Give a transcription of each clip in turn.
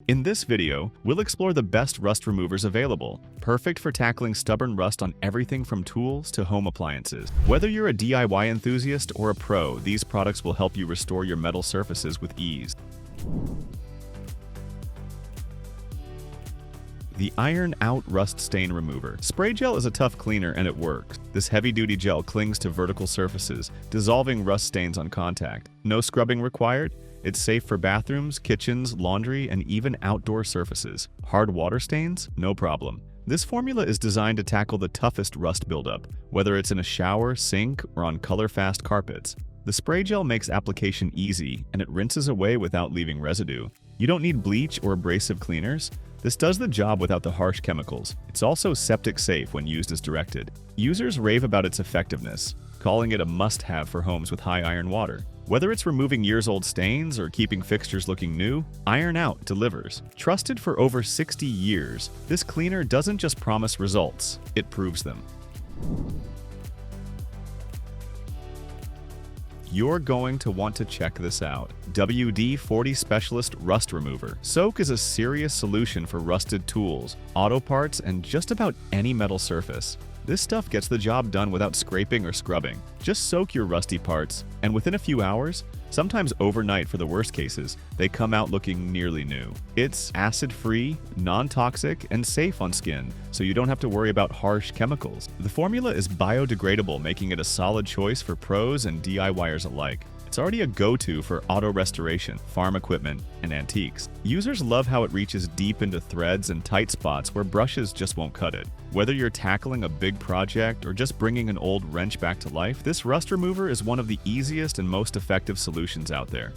In this video, we'll explore the best rust removers available, perfect for tackling stubborn rust on everything from tools to home appliances. Whether you're a DIY enthusiast or a pro, these products will help you restore your metal surfaces with ease. The Iron Out Rust Stain Remover. Spray gel is a tough cleaner and it works. This heavy-duty gel clings to vertical surfaces, dissolving rust stains on contact. No scrubbing required. It's safe for bathrooms, kitchens, laundry, and even outdoor surfaces. Hard water stains? No problem. This formula is designed to tackle the toughest rust buildup, whether it's in a shower, sink, or on color-fast carpets. The spray gel makes application easy, and it rinses away without leaving residue. You don't need bleach or abrasive cleaners. This does the job without the harsh chemicals. It's also septic safe when used as directed. Users rave about its effectiveness, calling it a must-have for homes with high iron water. Whether it's removing years-old stains or keeping fixtures looking new, Iron Out delivers. Trusted for over 60 years, this cleaner doesn't just promise results, it proves them. You're going to want to check this out. WD-40 Specialist Rust Remover. Soak is a serious solution for rusted tools, auto parts, and just about any metal surface. This stuff gets the job done without scraping or scrubbing. Just soak your rusty parts, and within a few hours, sometimes overnight for the worst cases, they come out looking nearly new. It's acid-free, non-toxic, and safe on skin, so you don't have to worry about harsh chemicals. The formula is biodegradable, making it a solid choice for pros and DIYers alike. It's already a go-to for auto restoration, farm equipment, and antiques. Users love how it reaches deep into threads and tight spots where brushes just won't cut it. Whether you're tackling a big project or just bringing an old wrench back to life, this rust remover is one of the easiest and most effective solutions out there.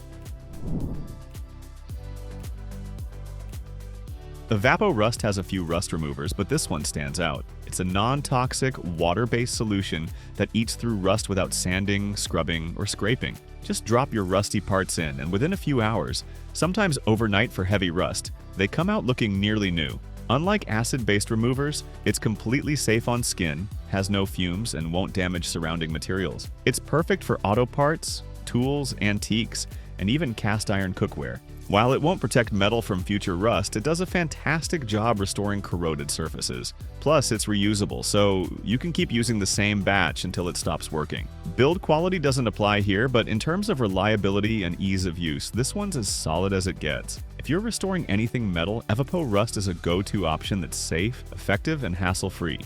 EVAPO-RUST has a few rust removers, but this one stands out. It's a non-toxic, water-based solution that eats through rust without sanding, scrubbing, or scraping. Just drop your rusty parts in, and within a few hours, sometimes overnight for heavy rust, they come out looking nearly new. Unlike acid-based removers, it's completely safe on skin, has no fumes, and won't damage surrounding materials. It's perfect for auto parts, tools, antiques, and even cast iron cookware. While it won't protect metal from future rust, it does a fantastic job restoring corroded surfaces. Plus, it's reusable, so you can keep using the same batch until it stops working. Build quality doesn't apply here, but in terms of reliability and ease of use, this one's as solid as it gets. If you're restoring anything metal, EVAPO-RUST is a go-to option that's safe, effective, and hassle-free.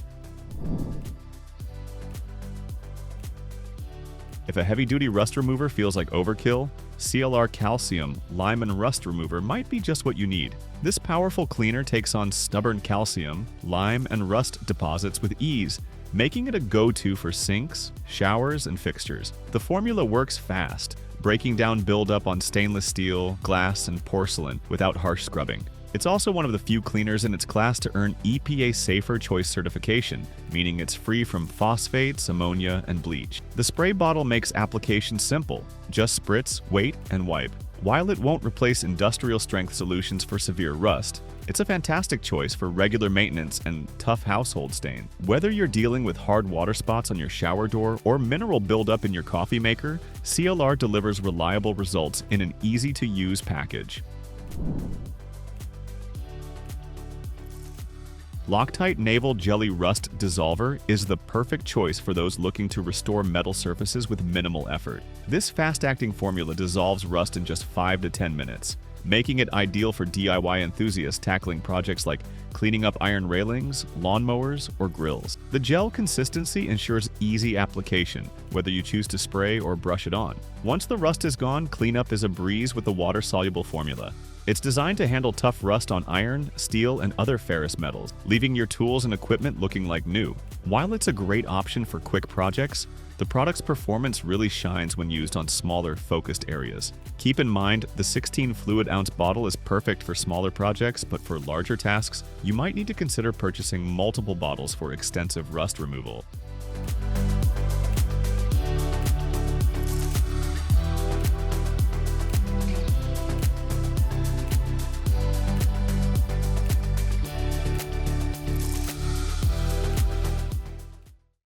If a heavy-duty rust remover feels like overkill, CLR Calcium Lime and Rust Remover might be just what you need. This powerful cleaner takes on stubborn calcium, lime, and rust deposits with ease, making it a go-to for sinks, showers, and fixtures. The formula works fast, breaking down buildup on stainless steel, glass, and porcelain without harsh scrubbing. It's also one of the few cleaners in its class to earn EPA Safer Choice certification, meaning it's free from phosphates, ammonia, and bleach. The spray bottle makes application simple. Just spritz, wait, and wipe. While it won't replace industrial-strength solutions for severe rust, it's a fantastic choice for regular maintenance and tough household stain. Whether you're dealing with hard water spots on your shower door or mineral buildup in your coffee maker, CLR delivers reliable results in an easy-to-use package. LOCTITE NAVAL Jelly Rust Dissolver is the perfect choice for those looking to restore metal surfaces with minimal effort. This fast-acting formula dissolves rust in just 5 to 10 minutes, making it ideal for DIY enthusiasts tackling projects like cleaning up iron railings, lawnmowers, or grills. The gel consistency ensures easy application, whether you choose to spray or brush it on. Once the rust is gone, cleanup is a breeze with the water-soluble formula. It's designed to handle tough rust on iron, steel, and other ferrous metals, leaving your tools and equipment looking like new. While it's a great option for quick projects, the product's performance really shines when used on smaller, focused areas. Keep in mind, the 16 fluid ounce bottle is perfect for smaller projects, but for larger tasks, you might need to consider purchasing multiple bottles for extensive rust removal.